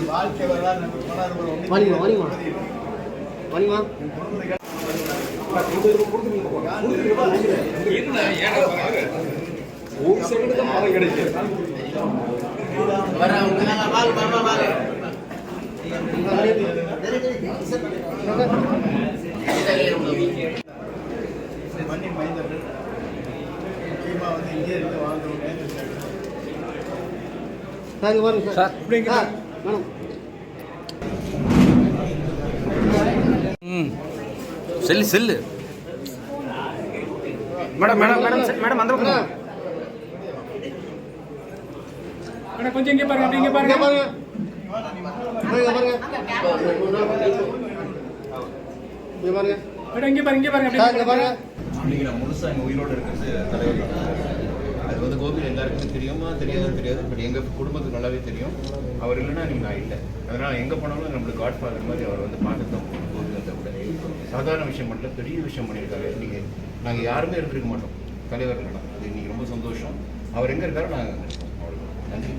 வாழ்க்கை வரலாறு ஒரு செகண்ட் தான் மாதம் கிடைக்கும். மண்ணி மைந்தர்கள் முக்கியமாக வந்து இங்கே இருந்து வாழ்ந்தவங்க சார் மேடம். செல்லு செல்லு மேடம் மேடம் மேடம் மேடம் அந்த பக்கம் மேடம் கொஞ்சம் இங்கே பாருங்க, அப்படி இங்கே பாருங்க. மேடம் இங்கே பாருங்க, இங்கே பாருங்க. இன்னைக்கு நான் முழுசாக எங்கள் உயிரோடு இருக்கிறது தலைவர் தான். அது வந்து கோபியில் எல்லாருக்குமே தெரியுமா தெரியாது. பட் எங்கள் குடும்பத்துக்கு நல்லாவே தெரியும். அவர் இல்லைன்னா நீங்கள் நான் இல்லை. அதனால் எங்கே போனாலும் நம்மளுக்கு காட் ஃபாதர் மாதிரி அவர் வந்து பார்த்துட்டு தான் கோபி வந்த கூட சாதாரண விஷயம் மட்டும் பெரிய விஷயம் பண்ணியிருக்காரு. நீங்கள் நாங்கள் யாருமே இருந்திருக்க மாட்டோம் தலைவர் இல்லைனா. அது இன்னைக்கு ரொம்ப சந்தோஷம். அவர் எங்கே இருக்காரோ நாங்கள் இருக்கோம். அவ்வளோ நன்றி.